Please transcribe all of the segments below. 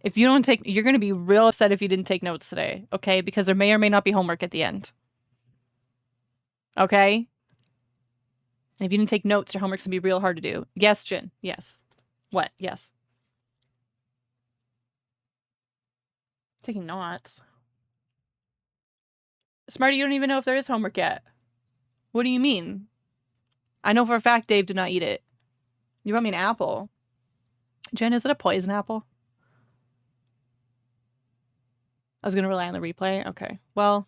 If you don't take, you're going to be real upset if you didn't take notes today, okay? Because there may or may not be homework at the end, okay? And if you didn't take notes, your homework's going to be real hard to do. Yes, Jen. Yes. What? Yes. Taking notes. Smarty, you don't even know if there is homework yet. What do you mean? I know for a fact Dave did not eat it. You brought me an apple. Jen, is it a poison apple? I was going to rely on the replay. Okay. Well.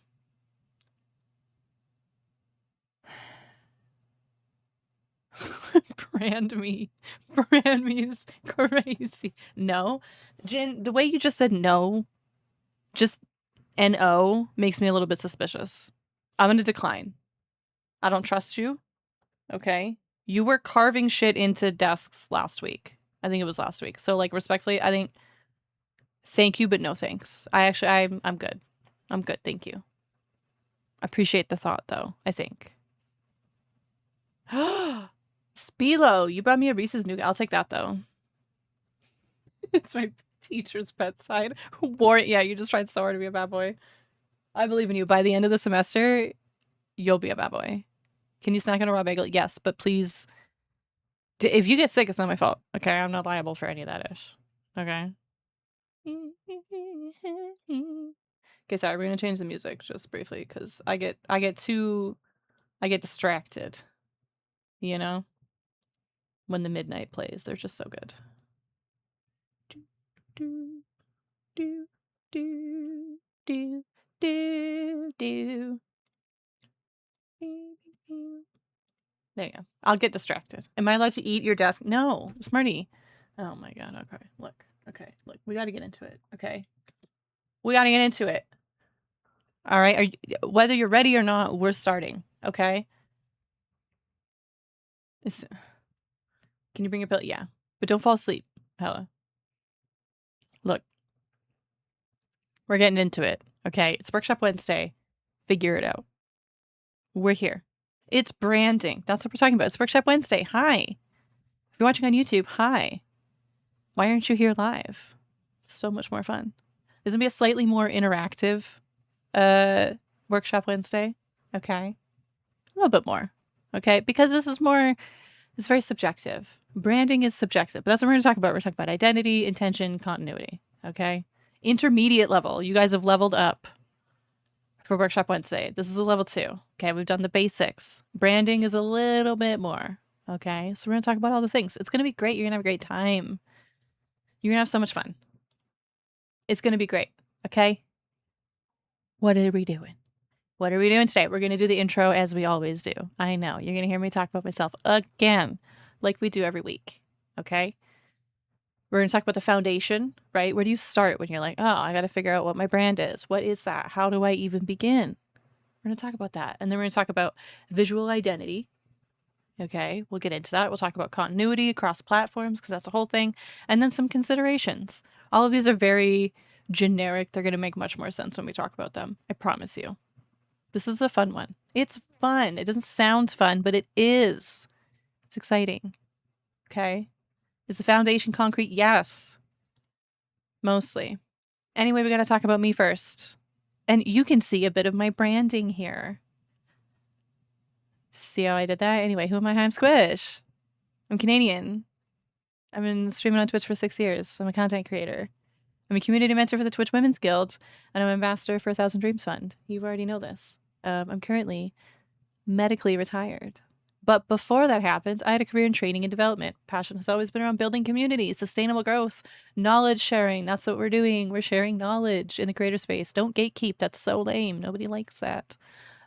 Brand me. Brand me is crazy. No. Jen, the way you just said no, just N-O, makes me a little bit suspicious. I'm going to decline. I don't trust you. Okay. You were carving shit into desks last week. I think it was last week. So, like, respectfully, I think thank you, but no thanks. I'm good. I'm good. Thank you. I appreciate the thought, though, I think. Spilo, you brought me a Reese's Nougat. I'll take that, though. It's my teacher's bedside. Warren, yeah, you just tried so hard to be a bad boy. I believe in you. By the end of the semester, you'll be a bad boy. Can you snack on a raw bagel? Yes, but please, if you get sick, it's not my fault. Okay, I'm not liable for any of that ish. Okay. Okay, sorry, we're gonna change the music just briefly because I get distracted. You know, when the midnight plays, they're just so good. Do do do do do do. There you go. I'll get distracted. Am I allowed to eat your desk? No, Smarty. Oh my god. Okay, look. Okay, look. We got to get into it. Okay, we got to get into it. All right. Whether you're ready or not, we're starting. Okay. Can you bring your pillow? Yeah, but don't fall asleep. Hella. Look, we're getting into it. Okay, it's Workshop Wednesday. Figure it out. We're here. It's branding. That's what we're talking about. It's Workshop Wednesday. Hi. If you're watching on YouTube, hi. Why aren't you here live? It's so much more fun. This is gonna be a slightly more interactive Workshop Wednesday. Okay. A little bit more. Okay. Because this is more, it's very subjective. Branding is subjective, but that's what we're gonna talk about. We're talking about identity, intention, continuity. Okay. Intermediate level. You guys have leveled up for Workshop Wednesday. This is a level 2. Okay. We've done the basics. Branding is a little bit more. Okay. So we're gonna talk about all the things. It's gonna be great. You're gonna have a great time. You're gonna have so much fun. It's gonna be great. Okay. What are we doing? What are we doing today? We're going to do the intro as we always do. I know. You're going to hear me talk about myself again, like we do every week. Okay? We're going to talk about the foundation, right? Where do you start when you're like, oh, I got to figure out what my brand is? What is that? How do I even begin? We're going to talk about that. And then we're going to talk about visual identity. Okay? We'll get into that. We'll talk about continuity across platforms because that's a whole thing. And then some considerations. All of these are very generic. They're going to make much more sense when we talk about them. I promise you. This is a fun one. It's fun. It doesn't sound fun, but it is. It's exciting. Okay. Is the foundation concrete? Yes. Mostly. Anyway, we got to talk about me first. And you can see a bit of my branding here. See how I did that? Anyway, who am I? I'm Squish. I'm Canadian. I've been streaming on Twitch for 6 years. I'm a content creator. I'm a community mentor for the Twitch Women's Guild, and I'm an ambassador for 1,000 Dreams Fund. You already know this. I'm currently medically retired. But before that happened, I had a career in training and development. Passion has always been around building communities, sustainable growth, knowledge sharing. That's what we're doing. We're sharing knowledge in the creator space. Don't gatekeep. That's so lame. Nobody likes that.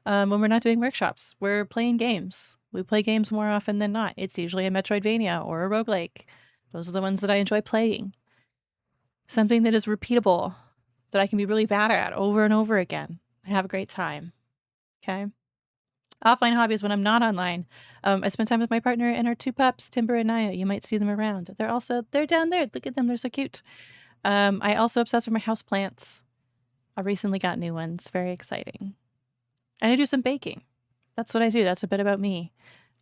When we're not doing workshops, we're playing games. We play games more often than not. It's usually a Metroidvania or a roguelike. Those are the ones that I enjoy playing. Something that is repeatable, that I can be really bad at over and over again. I have a great time. Okay. Offline hobbies when I'm not online. I spend time with my partner and our 2 pups, Timber and Naya. You might see them around. They're down there. Look at them. They're so cute. I also obsess with my houseplants. I recently got new ones. Very exciting. And I do some baking. That's what I do. That's a bit about me.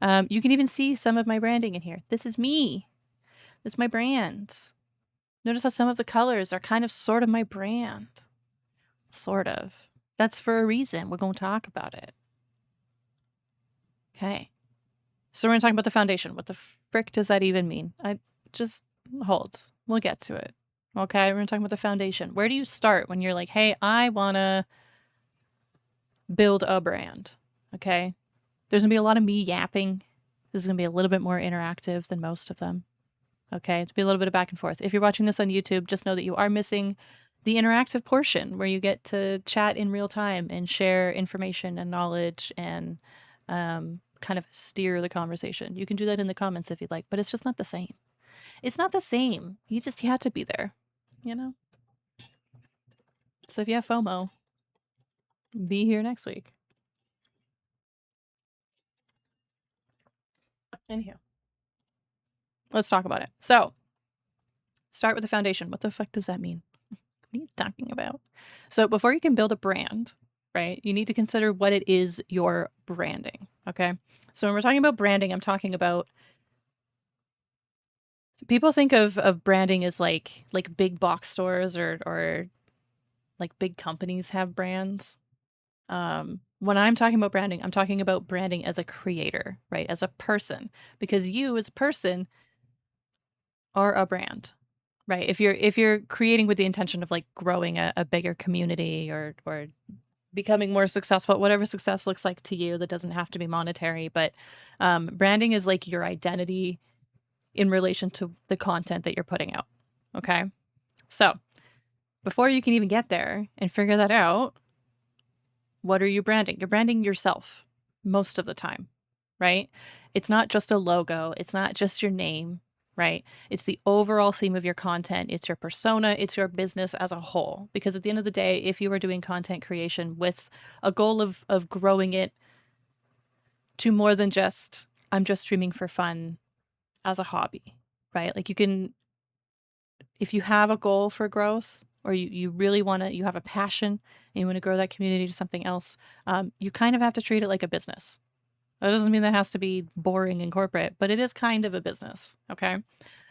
You can even see some of my branding in here. This is me. This is my brand. Notice how some of the colors are kind of sort of my brand. Sort of. That's for a reason. We're going to talk about it. Okay. So we're going to talk about the foundation. What the frick does that even mean? I just hold. We'll get to it. Okay. We're going to talk about the foundation. Where do you start when you're like, hey, I want to build a brand? Okay. There's going to be a lot of me yapping. This is going to be a little bit more interactive than most of them. Okay. It'll be a little bit of back and forth. If you're watching this on YouTube, just know that you are missing the interactive portion where you get to chat in real time and share information and knowledge and kind of steer the conversation. You can do that in the comments if you'd like, but it's just not the same. It's not the same. You have to be there, you know? So if you have FOMO, be here next week. Anyhow, let's talk about it. So start with the foundation. What the fuck does that mean? What are you talking about? So before you can build a brand, right, you need to consider what it is you're branding. Okay. So when we're talking about branding, I'm talking about people think of branding as like big box stores or like big companies have brands. When I'm talking about branding, I'm talking about branding as a creator, right? As a person, because you as a person are a brand, right? If you're creating with the intention of like growing a bigger community or becoming more successful, whatever success looks like to you, that doesn't have to be monetary, but branding is like your identity in relation to the content that you're putting out. Okay. So before you can even get there and figure that out, what are you branding? You're branding yourself most of the time, right? It's not just a logo. It's not just your name, right? It's the overall theme of your content. It's your persona. It's your business as a whole. Because at the end of the day, if you are doing content creation with a goal of growing it to more than just, I'm just streaming for fun as a hobby, right? Like you can, if you have a goal for growth or you really want to, you have a passion and you want to grow that community to something else, you kind of have to treat it like a business. That doesn't mean that has to be boring and corporate, but it is kind of a business. Okay.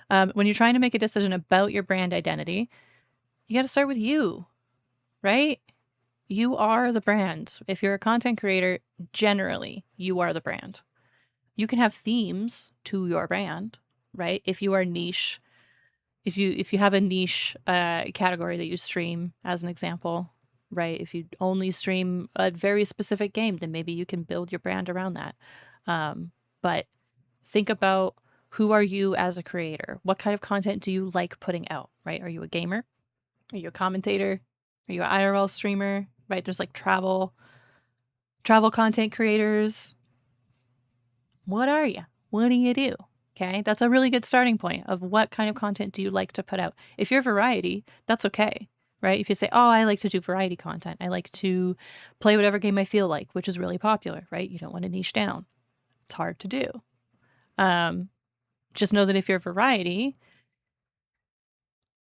When you're trying to make a decision about your brand identity, you got to start with you, right? You are the brand. If you're a content creator, generally, you are the brand. You can have themes to your brand, right? If you are niche, if you have a niche category that you stream, as an example, right? If you only stream a very specific game, then maybe you can build your brand around that. But think about, who are you as a creator? What kind of content do you like putting out, right? Are you a gamer? Are you a commentator? Are you an IRL streamer? Right? There's like travel content creators. What are you? What do you do? Okay, that's a really good starting point of what kind of content do you like to put out. If you're variety, that's okay, right? If you say, oh, I like to do variety content, I like to play whatever game I feel like, which is really popular, right? You don't want to niche down. It's hard to do. Just know that if you're variety,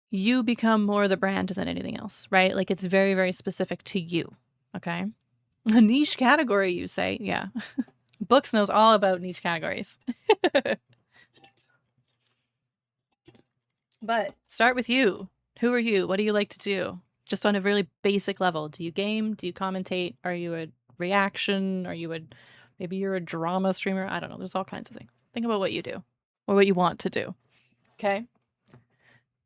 you become more the brand than anything else, right? Like it's very, very specific to you, okay? A niche category, you say? Yeah. Books knows all about niche categories. But start with you. Who are you? What do you like to do? Just on a really basic level. Do you game? Do you commentate? Are you a reaction? Are you maybe you're a drama streamer? I don't know. There's all kinds of things. Think about what you do or what you want to do. Okay.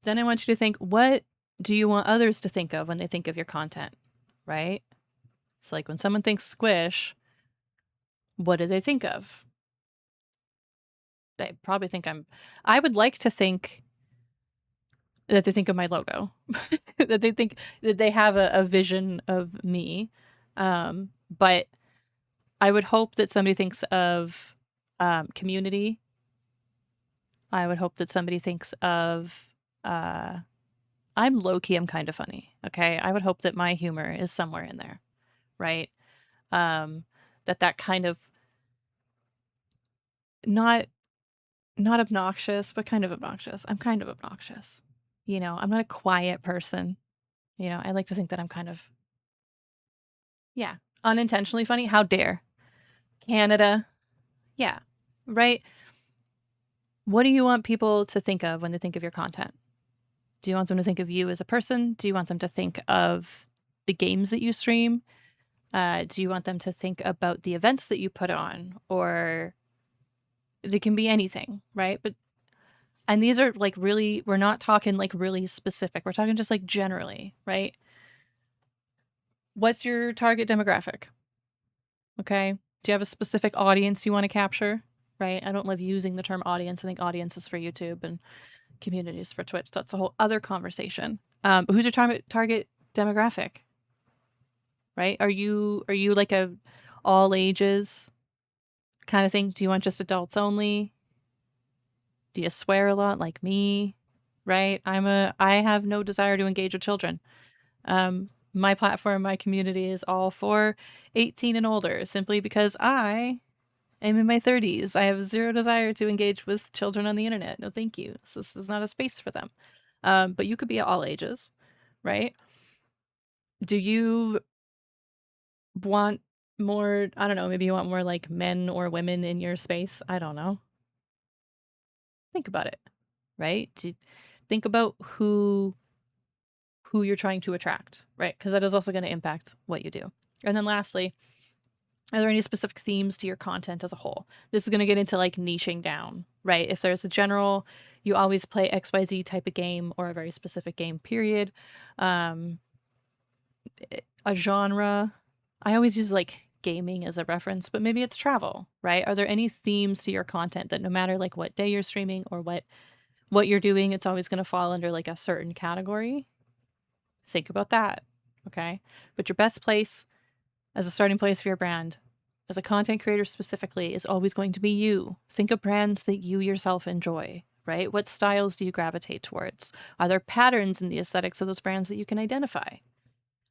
Then I want you to think, what do you want others to think of when they think of your content? Right? So like when someone thinks squish, what do they think of? They probably think I would like to think that they think of my logo, that they think that they have a vision of me. But I would hope that somebody thinks of community. I would hope that somebody thinks of, I'm low key, I'm kind of funny. Okay. I would hope that my humor is somewhere in there. Right. That kind of not obnoxious, but kind of obnoxious. I'm kind of obnoxious. You know, I'm not a quiet person. You know, I like to think that I'm kind of, yeah, unintentionally funny. How dare. Canada. Yeah. Right. What do you want people to think of when they think of your content? Do you want them to think of you as a person? Do you want them to think of the games that you stream? Do you want them to think about the events that you put on? Or it can be anything, right? And these are like really, we're not talking like really specific. We're talking just like generally, right? What's your target demographic? Okay. Do you have a specific audience you want to capture? Right. I don't love using the term audience. I think audience is for YouTube and communities for Twitch. That's a whole other conversation. But who's your target demographic? Right? Are you like a all ages kind of thing? Do you want just adults only? Do you swear a lot like me? Right? I have no desire to engage with children. My platform, my community is all for 18 and older, simply because I am in my 30s. I have zero desire to engage with children on the internet. No, thank you. So this is not a space for them. But you could be at all ages, right? Do you want more, I don't know, maybe you want more like men or women in your space? I don't know. Think about it, right? Think about who you're trying to attract, right? Because that is also going to impact what you do. And then lastly, are there any specific themes to your content as a whole? This is going to get into like niching down, right? If there's a general, you always play XYZ type of game or a very specific game, period. A genre, I always use like gaming as a reference, but maybe it's travel, right? Are there any themes to your content that no matter like what day you're streaming or what you're doing, it's always going to fall under like a certain category? Think about that, okay? But your best place as a starting place for your brand, as a content creator specifically, is always going to be you. Think of brands that you yourself enjoy, right? What styles do you gravitate towards? Are there patterns in the aesthetics of those brands that you can identify?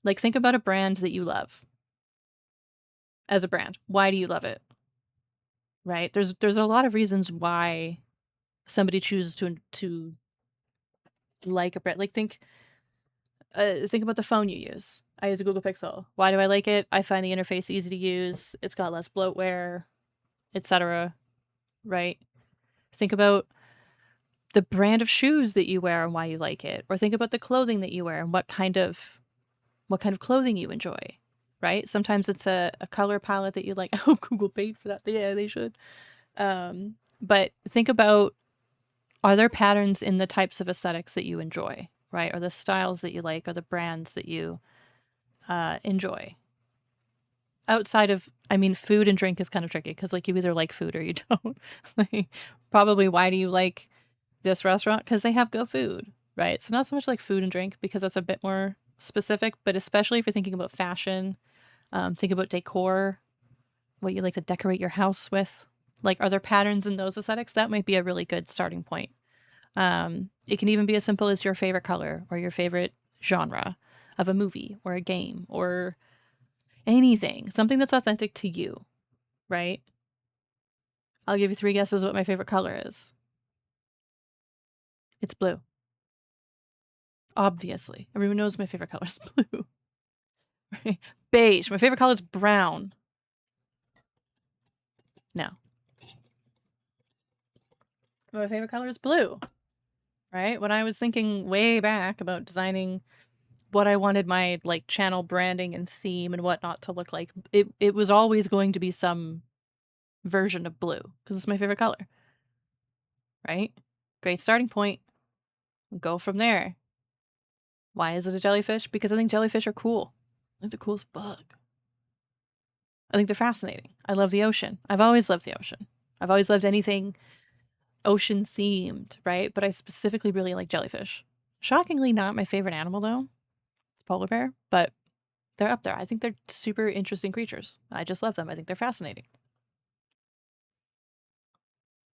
Like, think about a brand that you love as a brand. Why do you love it? Right? There's a lot of reasons why somebody chooses to like a brand. Like, think about the phone you use. I use a Google Pixel. Why do I like it? I find the interface easy to use. It's got less bloatware, etc. Right? Think about the brand of shoes that you wear and why you like it, or think about the clothing that you wear and what kind of clothing you enjoy. Right? Sometimes it's a color palette that you like. I hope Google paid for that. Yeah, they should. But think about, are there patterns in the types of aesthetics that you enjoy, right? Or the styles that you like, or the brands that you enjoy? Outside of, I mean, food and drink is kind of tricky because like you either like food or you don't. Like, probably why do you like this restaurant? Because they have good food, right? So not so much like food and drink because that's a bit more specific, but especially if you're thinking about fashion, think about decor, what you like to decorate your house with. Like, are there patterns in those aesthetics? That might be a really good starting point. It can even be as simple as your favorite color or your favorite genre of a movie or a game or anything, something that's authentic to you, right? I'll give you 3 guesses what my favorite color is. It's blue. Obviously. Everyone knows my favorite color is blue. Right? Beige. My favorite color is brown. No. My favorite color is blue. Right? When I was thinking way back about designing what I wanted my like channel branding and theme and whatnot to look like, it was always going to be some version of blue because it's my favorite color. Right? Great starting point. Go from there. Why is it a jellyfish? Because I think jellyfish are cool. I think they're cool as fuck. I think they're fascinating. I love the ocean. I've always loved the ocean. I've always loved anything ocean themed, right? But I specifically really like jellyfish. Shockingly, not my favorite animal though. It's polar bear, but they're up there. I think they're super interesting creatures. I just love them. I think they're fascinating.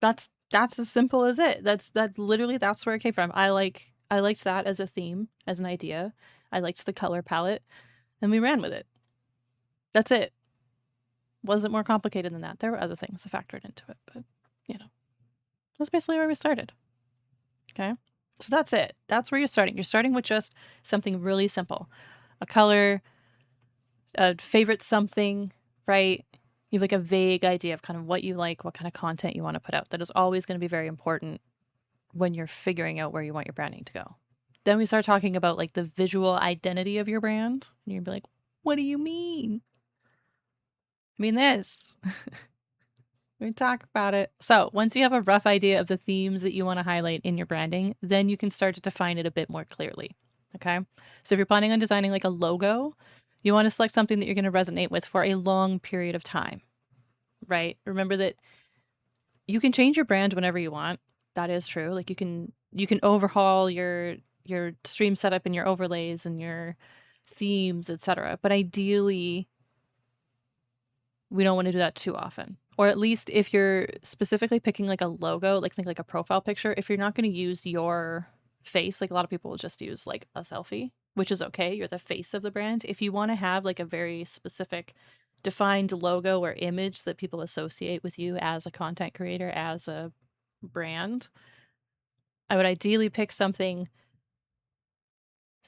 That's as simple as it. That's literally that's where it came from. I liked that as a theme, as an idea. I liked the color palette, and we ran with it. That's it. Wasn't more complicated than that. There were other things that factored into it, but that's basically where we started. Okay. So that's it. That's where you're starting. You're starting with just something really simple. A color, a favorite something, right? You have like a vague idea of kind of what you like, what kind of content you want to put out. That is always going to be very important when you're figuring out where you want your branding to go. Then we start talking about like the visual identity of your brand. And you'd be like, what do you mean? I mean this. We talk about it. So once you have a rough idea of the themes that you want to highlight in your branding, then you can start to define it a bit more clearly. Okay. So if you're planning on designing like a logo, you want to select something that you're going to resonate with for a long period of time, right? Remember that you can change your brand whenever you want. That is true. Like you can overhaul your stream setup and your overlays and your themes, etc. But ideally, we don't want to do that too often. Or at least if you're specifically picking like a logo, like think like a profile picture, if you're not going to use your face, like a lot of people will just use like a selfie, which is okay. You're the face of the brand. If you want to have like a very specific defined logo or image that people associate with you as a content creator, as a brand, I would ideally pick something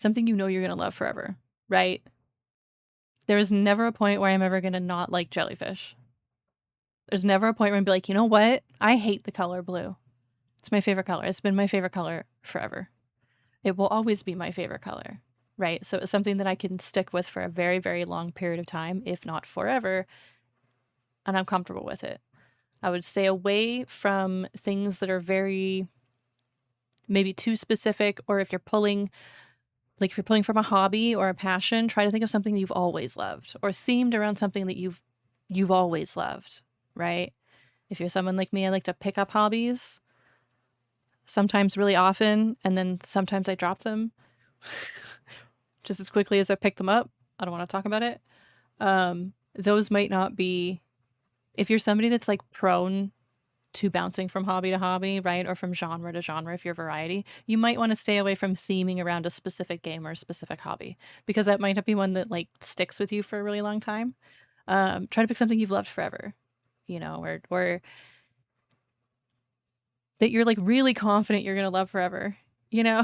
you know you're going to love forever, right? There is never a point where I'm ever going to not like jellyfish. There's never a point where I'm be like, you know what? I hate the color blue. It's my favorite color. It's been my favorite color forever. It will always be my favorite color, right? So it's something that I can stick with for a very, very long period of time, if not forever, and I'm comfortable with it. I would stay away from things that are very maybe too specific, or if you're pulling from a hobby or a passion, try to think of something that you've always loved or themed around something that you've always loved, right? If you're someone like me, I like to pick up hobbies, sometimes really often, and then sometimes I drop them just as quickly as I pick them up. I don't want to talk about it. Those might not be, if you're somebody that's like prone to bouncing from hobby to hobby, right? Or from genre to genre, if you're variety, you might want to stay away from theming around a specific game or a specific hobby, because that might not be one that like sticks with you for a really long time. Try to pick something you've loved forever, you know, or that you're like really confident you're going to love forever, you know?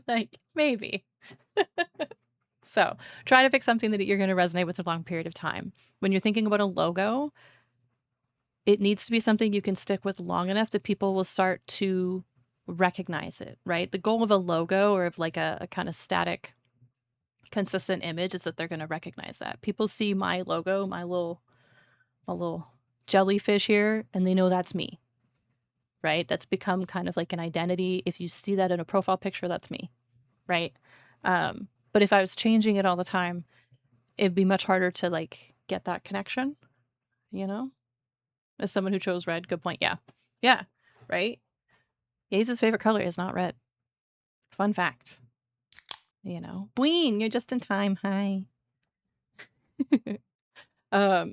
Like maybe. So try to pick something that you're going to resonate with a long period of time. When you're thinking about a logo, it needs to be something you can stick with long enough that people will start to recognize it, right? The goal of a logo or of like a kind of static, consistent image is that they're going to recognize that. People see my logo, my little jellyfish here, and they know that's me, right? That's become kind of like an identity. If you see that in a profile picture, that's me, right? But if I was changing it all the time, it'd be much harder to like get that connection, you know? As someone who chose red, good point. Yeah. Yeah. Right? Gaze's favorite color is not red. Fun fact. You know? Bween, you're just in time. Hi.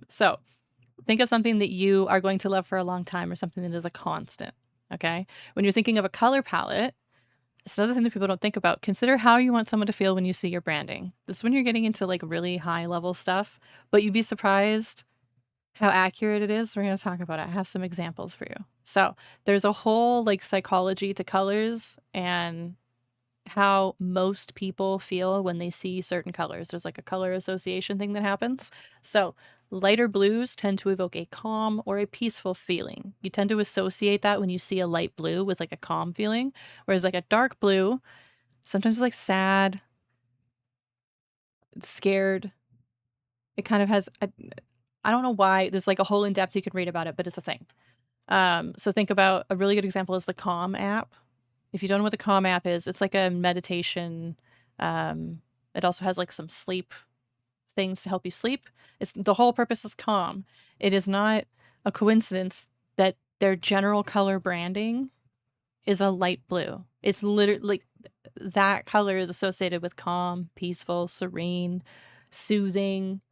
So think of something that you are going to love for a long time or something that is a constant. Okay. When you're thinking of a color palette, it's another thing that people don't think about. Consider how you want someone to feel when you see your branding. This is when you're getting into like really high level stuff, but you'd be surprised how accurate it is. We're going to talk about it. I have some examples for you. So there's a whole like psychology to colors and how most people feel when they see certain colors. There's like a color association thing that happens. So lighter blues tend to evoke a calm or a peaceful feeling. You tend to associate that when you see a light blue with like a calm feeling, whereas like a dark blue, sometimes it's like sad, it's scared. It kind of has I don't know why. There's like a whole in-depth you could read about it, but it's a thing. So think about a really good example is the Calm app. If you don't know what the Calm app is, it's like a meditation. It also has like some sleep things to help you sleep. It's the whole purpose is calm. It is not a coincidence that their general color branding is a light blue. It's literally like that color is associated with calm, peaceful, serene, soothing,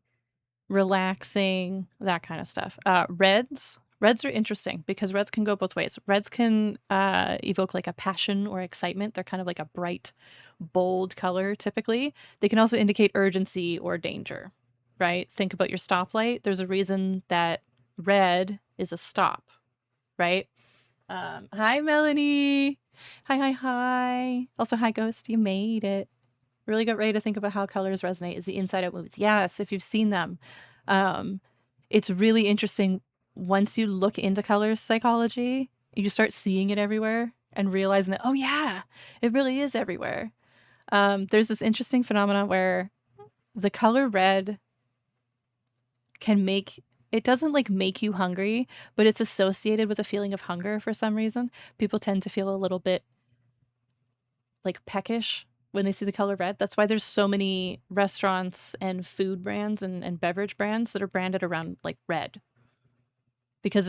relaxing, that kind of stuff. Reds are interesting because reds can go both ways. Reds can evoke like a passion or excitement. They're kind of like a bright, bold color typically. They can also indicate urgency or danger, right? Think about your stoplight. There's a reason that red is a stop, right? Hi, Melanie. Hi. Also, hi, Ghost. You made it. Really good way to think about how colors resonate is the Inside Out movies. Yes, if you've seen them. It's really interesting. Once you look into colors psychology, you start seeing it everywhere. and realizing that, oh yeah, it really is everywhere. There's this interesting phenomenon where the color red can make it doesn't like make you hungry, but it's associated with a feeling of hunger for some reason. People tend to feel a little bit like peckish when they see the color red. That's why there's so many restaurants and food brands and beverage brands that are branded around like red. Because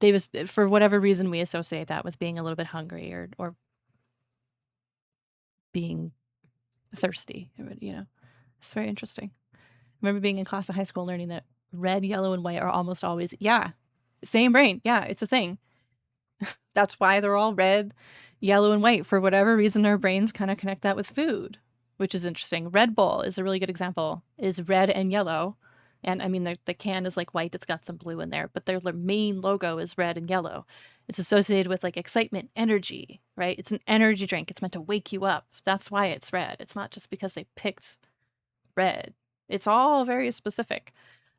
Davis, for whatever reason we associate that with being a little bit hungry or being thirsty, you know. It's very interesting. I remember being in class in high school learning that red, yellow, and white are almost always, yeah, same brain. Yeah, it's a thing. That's why they're all red, yellow, and white. For whatever reason, our brains kind of connect that with food, which is interesting. Red Bull is a really good example, is red and yellow. And I mean, the can is like white, it's got some blue in there, but their main logo is red and yellow. It's associated with like excitement, energy, right? It's an energy drink. It's meant to wake you up. That's why it's red. It's not just because they picked red. It's all very specific.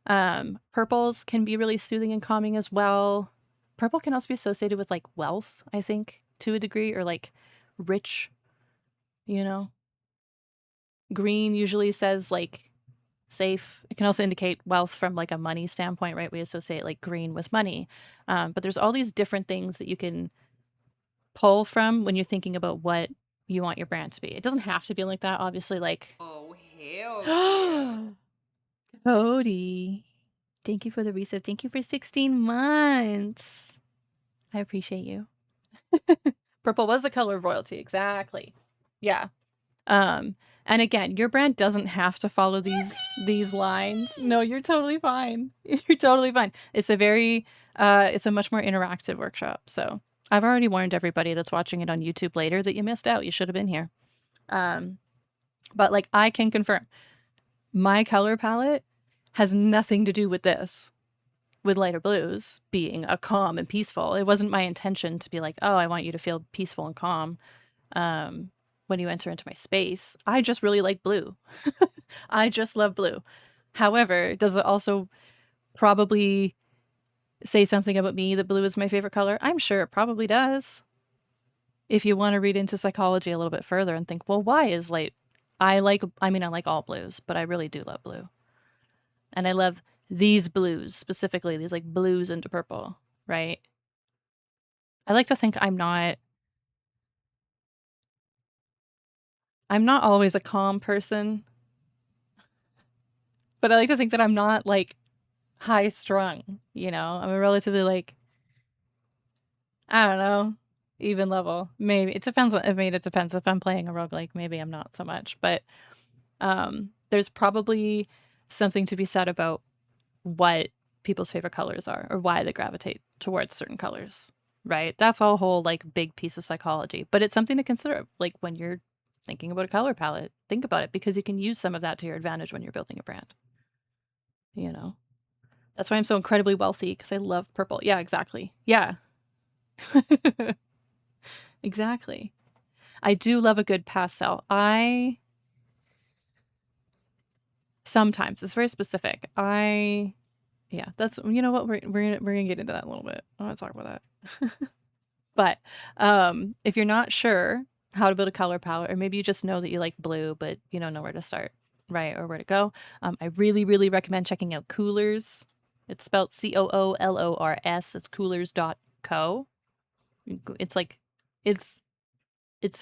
Purples can be really soothing and calming as well. Purple can also be associated with like wealth, I think, to a degree, or like rich, you know. Green usually says like safe. It can also indicate wealth from like a money standpoint, right? We associate like green with money. But there's all these different things that you can pull from when you're thinking about what you want your brand to be. It doesn't have to be like that, obviously, like Oh, hell yeah. Cody. Thank you for the resub. Thank you for 16 months. I appreciate you. Purple was the color of royalty, exactly. Yeah. And again, your brand doesn't have to follow these lines. No, you're totally fine. You're totally fine. It's a much more interactive workshop. So I've already warned everybody that's watching it on YouTube later that you missed out. You should have been here. But like I can confirm, my color palette has nothing to do with this. With lighter blues being a calm and peaceful. It wasn't my intention to be like, oh, I want you to feel peaceful and calm when you enter into my space. I just really like blue. I just love blue. However, does it also probably say something about me that blue is my favorite color? I'm sure it probably does. If you want to read into psychology a little bit further and think, well, why is light? I like all blues, but I really do love blue. And I love these blues, specifically these like blues into purple, right? I like to think I'm not always a calm person, but I like to think that I'm not like high strung, you know? I'm a relatively like I don't know, even level. Maybe it depends it depends if I'm playing a roguelike, maybe I'm not so much, but there's probably something to be said about what people's favorite colors are or why they gravitate towards certain colors, right? That's a whole like big piece of psychology, but it's something to consider like when you're thinking about a color palette. Think about it because you can use some of that to your advantage when you're building a brand. You know? That's why I'm so incredibly wealthy because I love purple. Yeah, exactly. Yeah. Exactly. I do love a good pastel. Sometimes it's very specific. Yeah, that's you know what we're gonna get into that a little bit. I want to talk about that. But if you're not sure how to build a color palette, or maybe you just know that you like blue, but you don't know where to start, right, or where to go, I really, really recommend checking out Coolors. It's spelled Coolors. It's coolors.co. It's like, it's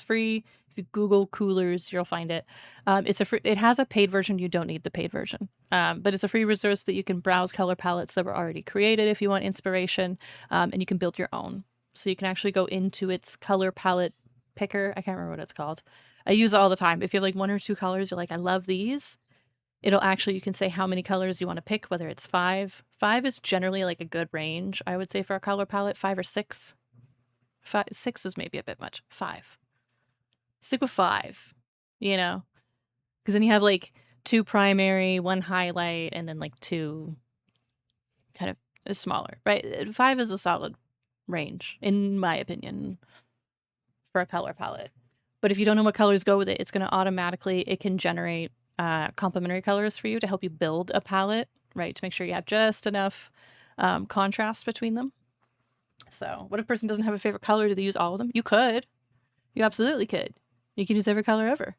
free. If you Google Coolors, you'll find it. It has a paid version. You don't need the paid version, but it's a free resource that you can browse color palettes that were already created if you want inspiration, and you can build your own. So you can actually go into its color palette picker. I can't remember what it's called. I use it all the time. If you have like one or two colors, you're like, I love these. You can say how many colors you want to pick, whether it's 5. 5 is generally like a good range, I would say, for a color palette. 5 or 6. 6 is maybe a bit much. 5. Stick with 5, you know? Because then you have like 2 primary, 1 highlight, and then like 2 kind of smaller, right? 5 is a solid range, in my opinion, for a color palette. But if you don't know what colors go with it, it's going to it can generate complementary colors for you to help you build a palette, right? To make sure you have just enough contrast between them. So what if a person doesn't have a favorite color? Do they use all of them? You could. You absolutely could. You could use every color ever,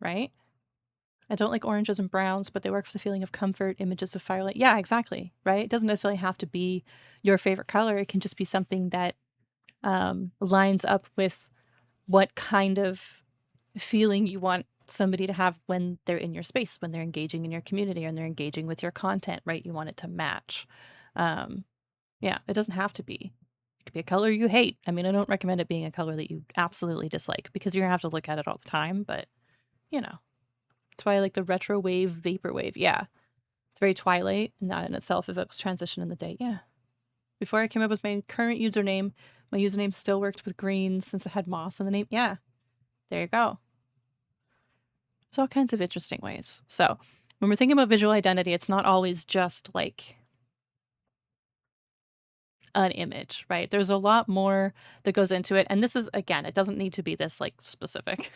right? I don't like oranges and browns, but they work for the feeling of comfort, images of firelight. Yeah, exactly, right? It doesn't necessarily have to be your favorite color. It can just be something that lines up with what kind of feeling you want somebody to have when they're in your space, when they're engaging in your community and they're engaging with your content, right? You want it to match. Yeah, it doesn't have to be. It could be a color you hate. I mean, I don't recommend it being a color that you absolutely dislike because you're gonna have to look at it all the time, but you know. That's why I like the retro wave, vaporwave. Yeah. It's very Twilight, and that in itself evokes transition in the day. Yeah. Before I came up with my current username, my username still worked with greens since it had moss in the name. Yeah. There you go. There's all kinds of interesting ways. So when we're thinking about visual identity, it's not always just like an image, right? There's a lot more that goes into it. And this is, again, it doesn't need to be this like specific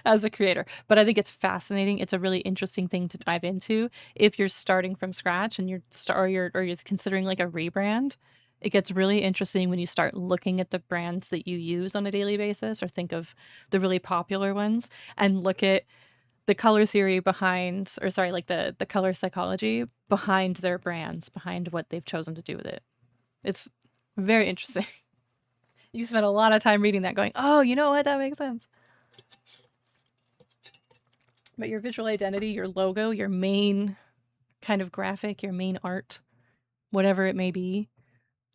as a creator, but I think it's fascinating. It's a really interesting thing to dive into if you're starting from scratch and you're considering like a rebrand. It gets really interesting when you start looking at the brands that you use on a daily basis or think of the really popular ones and look at the color theory behind, or sorry, like the color psychology behind their brands, behind what they've chosen to do with it. It's very interesting. You spend a lot of time reading that going, oh, you know what? That makes sense. But your visual identity, your logo, your main kind of graphic, your main art, whatever it may be,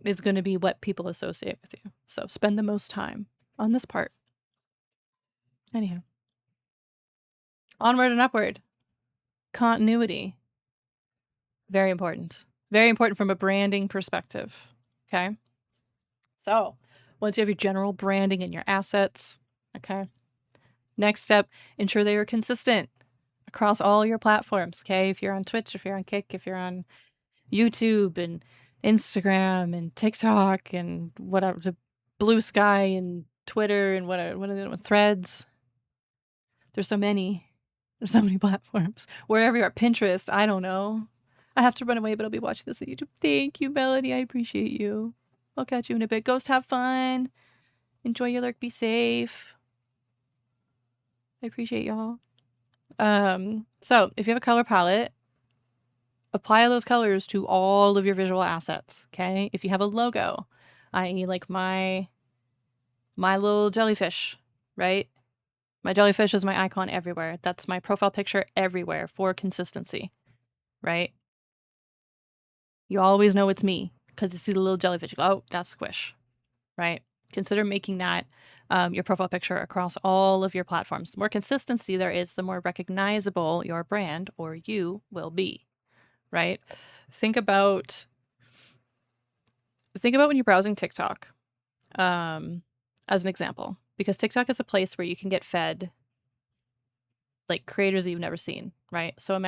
is going to be what people associate with you. So spend the most time on this part. Anyhow, onward and upward. Continuity. Very important. Very important from a branding perspective. Okay. So once you have your general branding and your assets, okay. Next step, ensure they are consistent across all your platforms. Okay. If you're on Twitch, if you're on Kick, if you're on YouTube and Instagram and TikTok and whatever, the Blue Sky and Twitter and what are the other ones? Threads. There's so many. There's so many platforms. Wherever you are, Pinterest, I don't know. I have to run away, but I'll be watching this on YouTube. Thank you, Melody. I appreciate you. I'll catch you in a bit. Ghost, have fun. Enjoy your lurk. Be safe. I appreciate y'all. So if you have a color palette, apply those colors to all of your visual assets. Okay. If you have a logo, i.e., like my little jellyfish, right? My jellyfish is my icon everywhere. That's my profile picture everywhere for consistency, right? You always know it's me because you see the little jellyfish. You go, oh, that's Squish, right? Consider making that your profile picture across all of your platforms. The more consistency there is, the more recognizable your brand or you will be, right? Think about when you're browsing TikTok as an example, because TikTok is a place where you can get fed like creators that you've never seen, right? So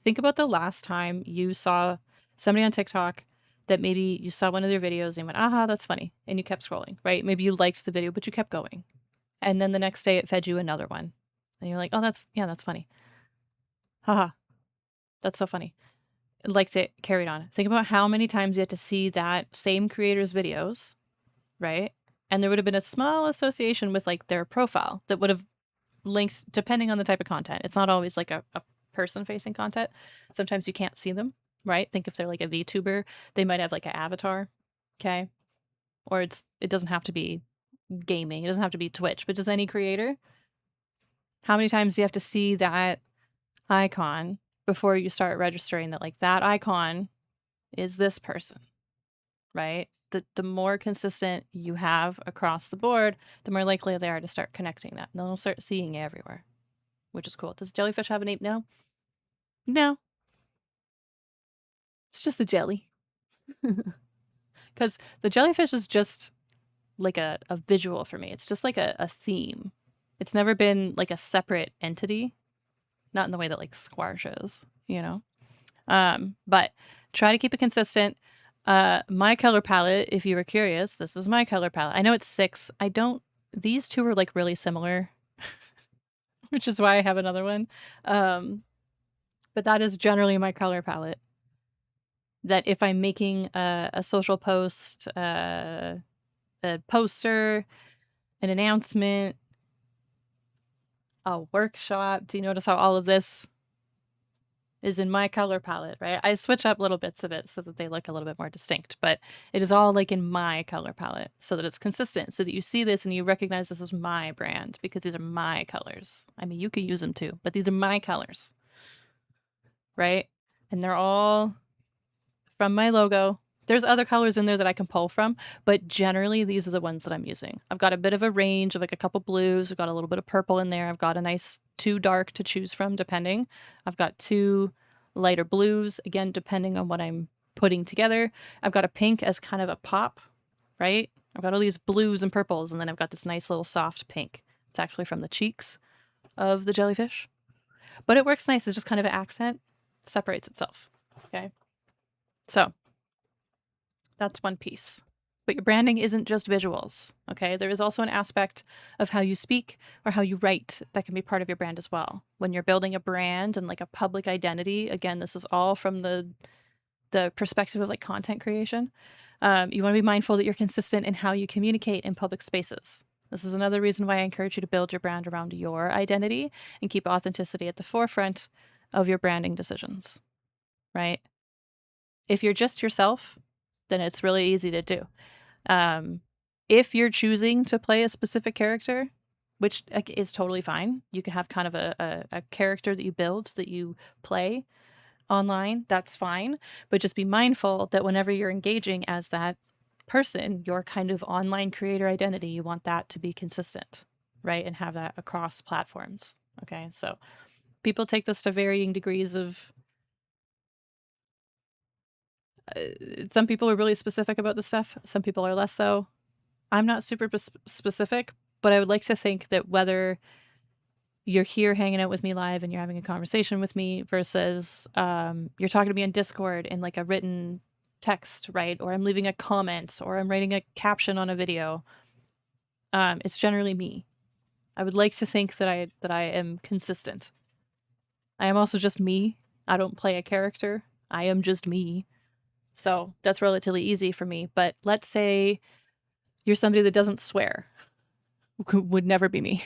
think about the last time you saw somebody on TikTok that maybe you saw one of their videos and you went, aha, that's funny. And you kept scrolling, right? Maybe you liked the video, but you kept going. And then the next day it fed you another one. And you're like, oh, that's funny. Haha, that's so funny. Liked it, carried on. Think about how many times you had to see that same creator's videos, right? And there would have been a small association with like their profile that would have links depending on the type of content. It's not always like a person facing content. Sometimes you can't see them, right? Think if they're like a VTuber, they might have like an avatar. Okay. Or it doesn't have to be gaming. It doesn't have to be Twitch, but just any creator. How many times do you have to see that icon before you start registering that like that icon is this person, right? The more consistent you have across the board, the more likely they are to start connecting that. And they'll start seeing it everywhere, which is cool. Does jellyfish have a name? No. No. It's just the jelly. Because the jellyfish is just like a visual for me. It's just like a theme. It's never been like a separate entity. Not in the way that like squash is, you know? But try to keep it consistent. My color palette, if you were curious, this is my color palette. I know it's 6. These two are like really similar, which is why I have another one. But that is generally my color palette. that if I'm making a social post, a poster, an announcement, a workshop, do you notice how all of this is in my color palette, right? I switch up little bits of it so that they look a little bit more distinct, but it is all like in my color palette so that it's consistent, so that you see this and you recognize this is my brand because these are my colors. I mean, you can use them too, but these are my colors, right? And they're all from my logo. There's other colors in there that I can pull from, but generally these are the ones that I'm using. I've got a bit of a range of like a couple blues. I've got a little bit of purple in there. I've got a nice 2 dark to choose from, depending. I've got 2 lighter blues, again, depending on what I'm putting together. I've got a pink as kind of a pop, right? I've got all these blues and purples, and then I've got this nice little soft pink. It's actually from the cheeks of the jellyfish, but it works nice. It's just kind of an accent, separates itself. Okay. So that's one piece. But your branding isn't just visuals, okay? There is also an aspect of how you speak or how you write that can be part of your brand as well. When you're building a brand and like a public identity, again, this is all from the perspective of like content creation. You want to be mindful that you're consistent in how you communicate in public spaces. This is another reason why I encourage you to build your brand around your identity and keep authenticity at the forefront of your branding decisions, right? If you're just yourself, then it's really easy to do. If you're choosing to play a specific character, which is totally fine, you can have kind of a character that you build that you play online, that's fine. But just be mindful that whenever you're engaging as that person, your kind of online creator identity, you want that to be consistent, right? And have that across platforms. Okay. So people take this to varying degrees of. Some people are really specific about this stuff, some people are less so. I'm not super specific, but I would like to think that whether you're here hanging out with me live and you're having a conversation with me versus you're talking to me on Discord in like a written text, right? Or I'm leaving a comment or I'm writing a caption on a video. It's generally me. I would like to think that I am consistent. I am also just me. I don't play a character. I am just me. So that's relatively easy for me. But let's say you're somebody that doesn't swear. Would never be me.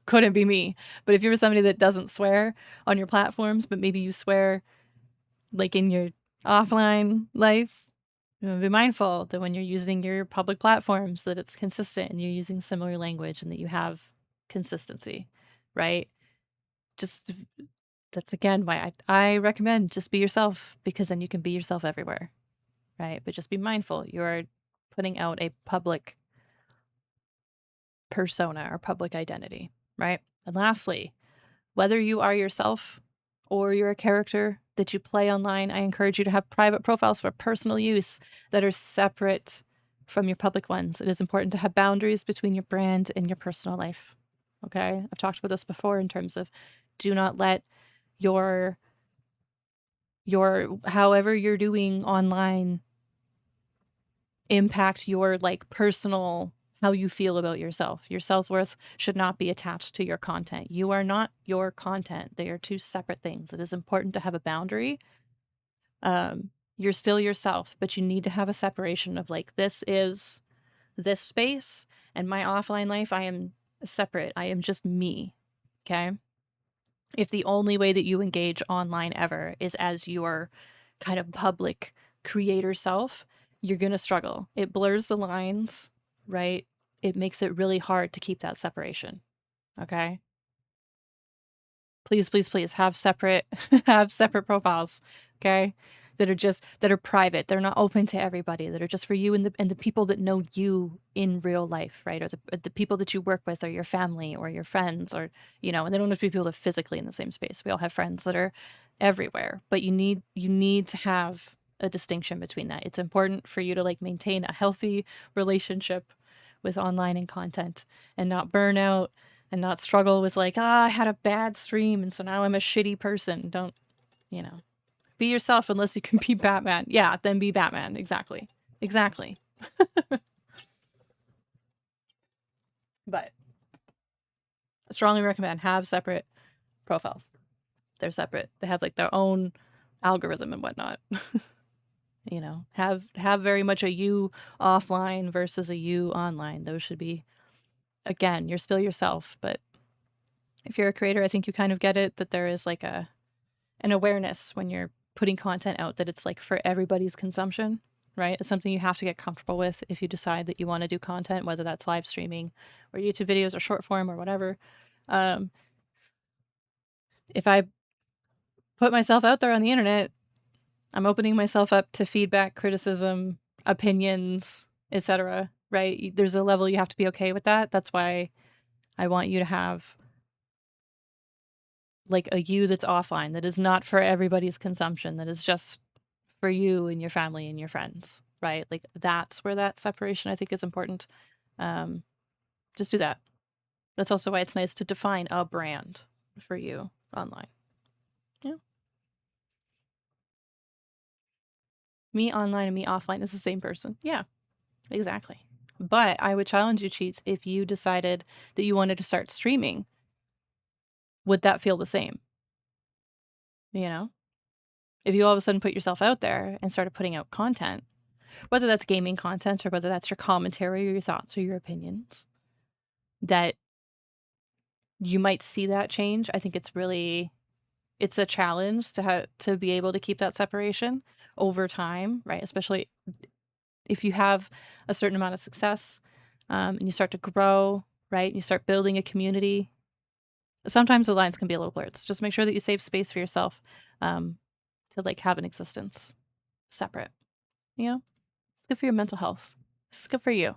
Couldn't be me. But if you're somebody that doesn't swear on your platforms, but maybe you swear like in your offline life, be mindful that when you're using your public platforms that it's consistent and you're using similar language and that you have consistency, right? Just that's again why I recommend just be yourself, because then you can be yourself everywhere, right? But just be mindful you're putting out a public persona or public identity, right? And lastly, whether you are yourself or you're a character that you play online, I encourage you to have private profiles for personal use that are separate from your public ones. It is important to have boundaries between your brand and your personal life. Okay? I've talked about this before in terms of do not let your however you're doing online impact your like personal how you feel about yourself. Your self-worth should not be attached to your content. You are not your content. They are two separate things. It is important to have a boundary. You're still yourself, but you need to have a separation of like this is this space and my offline life. I am separate. I am just me. Okay? If the only way that you engage online ever is as your kind of public creator self, you're going to struggle. It blurs the lines, right? It makes it really hard to keep that separation. Okay? Please, please, please have separate have separate profiles, okay? That are private. They're not open to everybody. That are just for you and the people that know you in real life, right? Or the people that you work with or your family or your friends or, and they don't have to be people that are physically in the same space. We all have friends that are everywhere, but you need to have a distinction between that. It's important for you to like maintain a healthy relationship with online and content and not burn out and not struggle with like, I had a bad stream and so now I'm a shitty person. Don't, be yourself unless you can be Batman. Yeah, then be Batman. Exactly. Exactly. But I strongly recommend have separate profiles. They're separate. They have like their own algorithm and whatnot. You know, have very much a you offline versus a you online. Those should be, again, you're still yourself, but if you're a creator, I think you kind of get it that there is like an awareness when you're putting content out that it's like for everybody's consumption, right? It's something you have to get comfortable with if you decide that you want to do content, whether that's live streaming or YouTube videos or short form or whatever. Um, if I put myself out there on the internet, I'm opening myself up to feedback, criticism, opinions, etc. Right? There's a level you have to be okay with that. That's why I want you to have like a you that's offline, that is not for everybody's consumption, that is just for you and your family and your friends, right? Like that's where that separation I think is important. Just do that. That's also why it's nice to define a brand for you online. Yeah. Me online and me offline is the same person. Yeah, exactly. But I would challenge you, Cheats, if you decided that you wanted to start streaming, would that feel the same? You know? If you all of a sudden put yourself out there and started putting out content, whether that's gaming content or whether that's your commentary or your thoughts or your opinions, that you might see that change. I think it's a challenge to be able to keep that separation over time, right? Especially if you have a certain amount of success, and you start to grow, right? You start building a community. Sometimes the lines can be a little blurred. So just make sure that you save space for yourself, to like have an existence separate. You know, it's good for your mental health. It's good for you.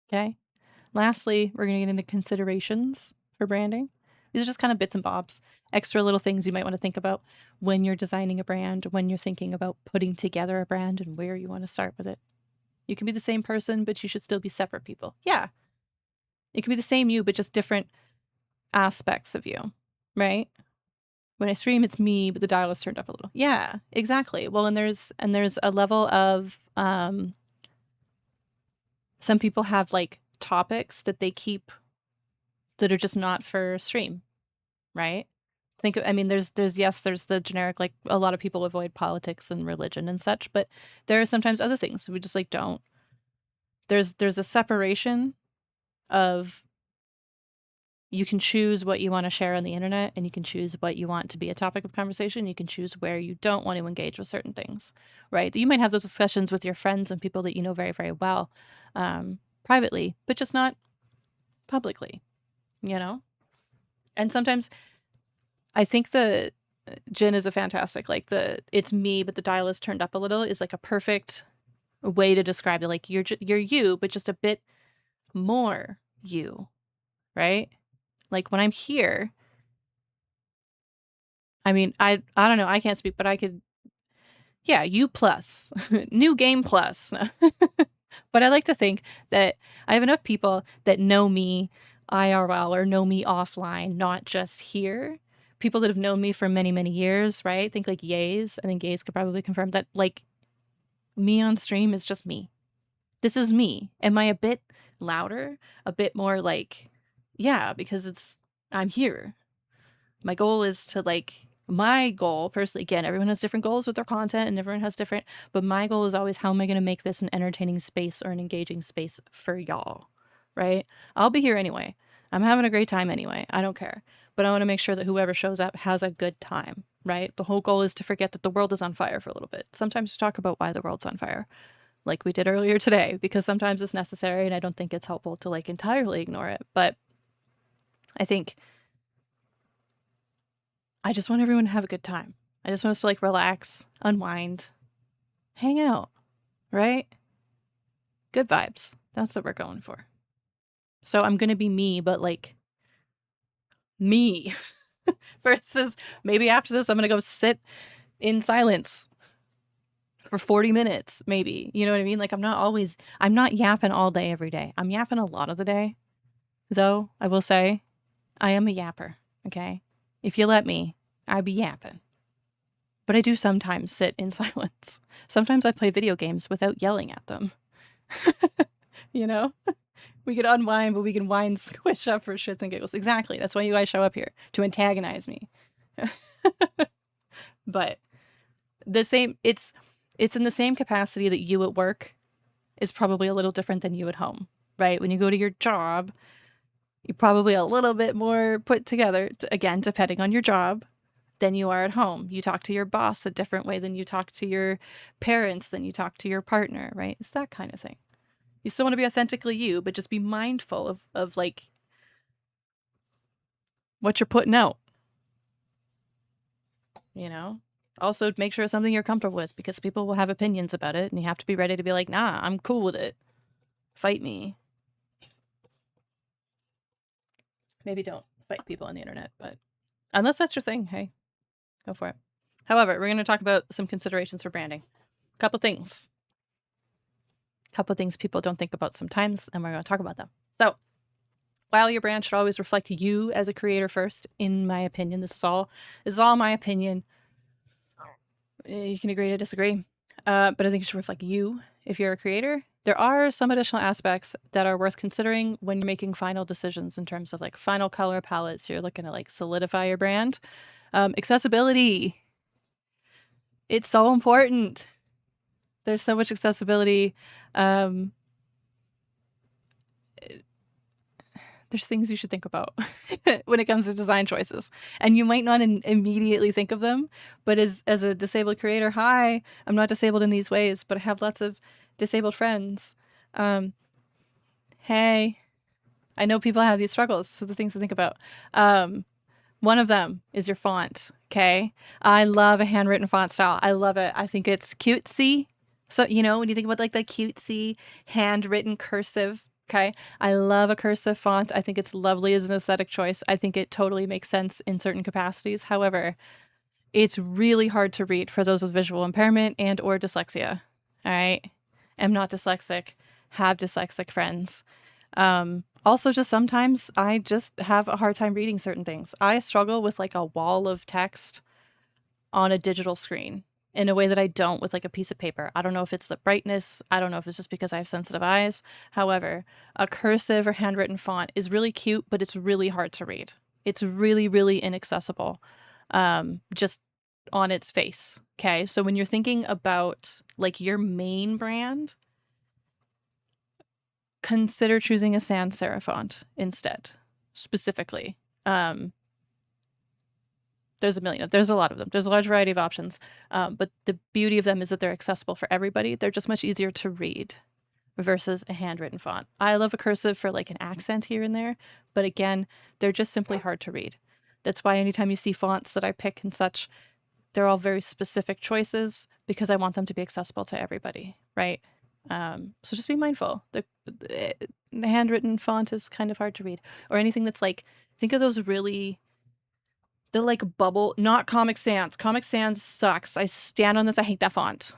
Okay. Lastly, we're going to get into considerations for branding. These are just kind of bits and bobs, extra little things you might want to think about when you're designing a brand, when you're thinking about putting together a brand and where you want to start with it. You can be the same person, but you should still be separate people. Yeah. It can be the same you, but just different aspects of you, right? When I stream, it's me, but the dial is turned up a little. Yeah, exactly. Well, and there's a level of some people have like topics that they keep that are just not for stream, right? I mean, there's the generic, like a lot of people avoid politics and religion and such, but there are sometimes other things we just like don't. There's a separation of, you can choose what you want to share on the internet and you can choose what you want to be a topic of conversation. You can choose where you don't want to engage with certain things, right? You might have those discussions with your friends and people that you know very, very well, privately, but just not publicly, you know? And sometimes I think the Jin is a fantastic, like it's me, but the dial is turned up a little is like a perfect way to describe it. Like you're you, but just a bit more you, right? Like when I'm here, I mean, I don't know, I can't speak, but I could, yeah, you plus, new game plus. But I like to think that I have enough people that know me IRL or know me offline, not just here. People that have known me for many, many years, right? Think like Yays. I think Yays could probably confirm that, like, me on stream is just me. This is me. Am I a bit louder? A bit more like, yeah, because I'm here. My goal is to my goal personally, again, everyone has different goals with their content and everyone has different, but my goal is always, how am I going to make this an entertaining space or an engaging space for y'all, right? I'll be here anyway. I'm having a great time anyway. I don't care. But I want to make sure that whoever shows up has a good time, right? The whole goal is to forget that the world is on fire for a little bit. Sometimes we talk about why the world's on fire, like we did earlier today, because sometimes it's necessary and I don't think it's helpful to entirely ignore it. But I think I just want everyone to have a good time. I just want us to relax, unwind, hang out, right? Good vibes. That's what we're going for. So I'm going to be me, but me versus maybe after this, I'm going to go sit in silence for 40 minutes, maybe. You know what I mean? I'm not yapping all day, every day. I'm yapping a lot of the day, though, I will say. I am a yapper, okay? If you let me, I'd be yapping. But I do sometimes sit in silence. Sometimes I play video games without yelling at them. You know? We could unwind, but we can wind squish up for shits and giggles. Exactly. That's why you guys show up here, to antagonize me. But the same, It's in the same capacity that you at work is probably a little different than you at home, right? When you go to your job, you're probably a little bit more put together, again, depending on your job, than you are at home. You talk to your boss a different way than you talk to your parents, than you talk to your partner, right? It's that kind of thing. You still want to be authentically you, but just be mindful of like what you're putting out, you know? Also, make sure it's something you're comfortable with, because people will have opinions about it and you have to be ready to be like, nah, I'm cool with it. Fight me. Maybe don't fight people on the internet, but unless that's your thing, hey, go for it. However, we're going to talk about some considerations for branding. A couple things people don't think about sometimes, and we're going to talk about them. So, while your brand should always reflect you as a creator first, in my opinion, this is all my opinion. You can agree to disagree, but I think it should reflect you if you're a creator. There are some additional aspects that are worth considering when you're making final decisions in terms of like final color palettes. You're looking to like solidify your brand. Accessibility. It's so important. There's so much accessibility. There's things you should think about when it comes to design choices. And you might not immediately think of them, but as a disabled creator, hi, I'm not disabled in these ways, but I have lots of disabled friends. Hey, I know people have these struggles, so the things to think about. One of them is your font, okay? I love a handwritten font style. I love it. I think it's cutesy. So, you know, when you think about like the cutesy handwritten cursive, okay? I love a cursive font. I think it's lovely as an aesthetic choice. I think it totally makes sense in certain capacities. However, it's really hard to read for those with visual impairment and or dyslexia, all right? I'm not dyslexic, have dyslexic friends. Also, just sometimes I just have a hard time reading certain things. I struggle with like a wall of text on a digital screen in a way that I don't with like a piece of paper. I don't know if it's the brightness. I don't know if it's just because I have sensitive eyes. However, a cursive or handwritten font is really cute, but it's really hard to read. It's really, really inaccessible, just on its face. Okay. So when you're thinking about like your main brand, consider choosing a sans serif font instead, specifically. There's a lot of them. There's a large variety of options. But the beauty of them is that they're accessible for everybody. They're just much easier to read versus a handwritten font. I love a cursive for like an accent here and there, but again, they're just simply hard to read. That's why anytime you see fonts that I pick and such, they're all very specific choices because I want them to be accessible to everybody, right? So just be mindful. The handwritten font is kind of hard to read. Or anything that's like, think of those really, the like bubble, not Comic Sans. Comic Sans sucks. I stand on this. I hate that font.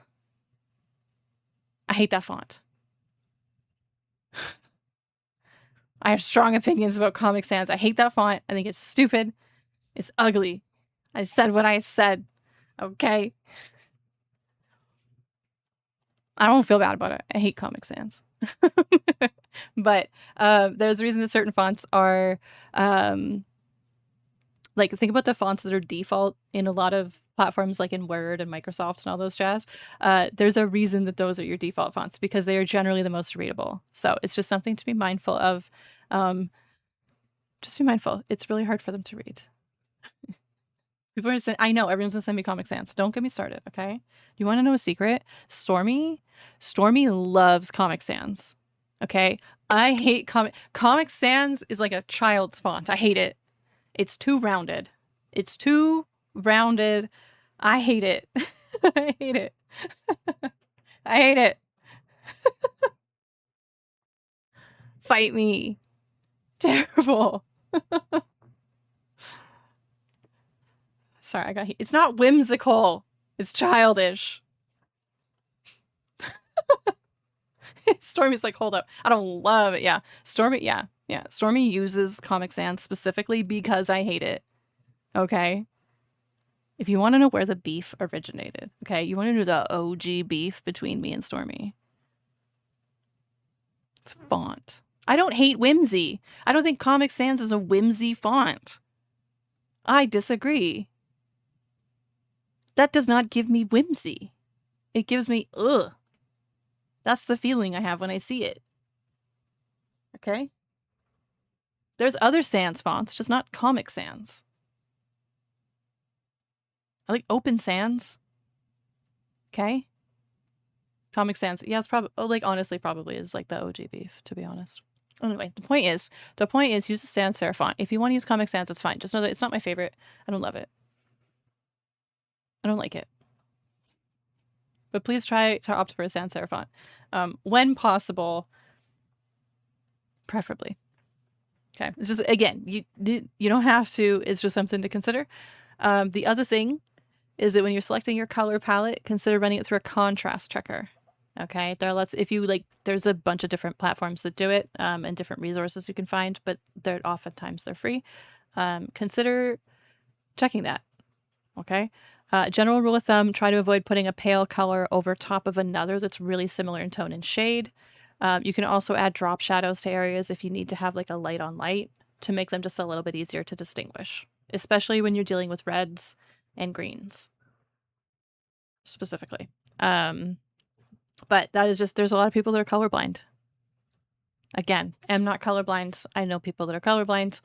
I hate that font. I have strong opinions about Comic Sans. I hate that font. I think it's stupid. It's ugly. I said what I said. Okay. I don't feel bad about it. I hate Comic Sans. But there's a reason that certain fonts are like, think about the fonts that are default in a lot of platforms like in Word and Microsoft and all those jazz. There's a reason that those are your default fonts because they are generally the most readable. So it's just something to be mindful of. Just be mindful. It's really hard for them to read. People are saying, I know everyone's gonna send me Comic Sans. Don't get me started, okay? You want to know a secret? Stormy loves Comic Sans. Okay, I hate Comic Sans is like a child's font. I hate it. It's too rounded. I hate it. I hate it. I hate it. Fight me. Terrible. Sorry, I got heat. It's not whimsical. It's childish. Stormy's like, hold up. I don't love it. Yeah. Stormy, yeah. Stormy uses Comic Sans specifically because I hate it. Okay. If you want to know where the beef originated, okay, you want to know the OG beef between me and Stormy. It's font. I don't hate whimsy. I don't think Comic Sans is a whimsy font. I disagree. That does not give me whimsy. It gives me, ugh. That's the feeling I have when I see it. Okay? There's other sans fonts, just not Comic Sans. I like Open Sans. Okay? Comic Sans. Yeah, it's probably, like, honestly, probably is like the OG beef, to be honest. Anyway, the point is use the sans serif font. If you want to use Comic Sans, it's fine. Just know that it's not my favorite. I don't love it. I don't like it. But please try to opt for a sans serif font. When possible, preferably. Okay. It's just, again, you don't have to. It's just something to consider. The other thing is that when you're selecting your color palette, consider running it through a contrast checker. Okay, there's a bunch of different platforms that do it, and different resources you can find, but oftentimes they're free. Consider checking that. Okay. General rule of thumb, try to avoid putting a pale color over top of another that's really similar in tone and shade. You can also add drop shadows to areas if you need to have like a light on light to make them just a little bit easier to distinguish, especially when you're dealing with reds and greens specifically. But that is just, there's a lot of people that are colorblind. Again, I'm not colorblind. I know people that are colorblind.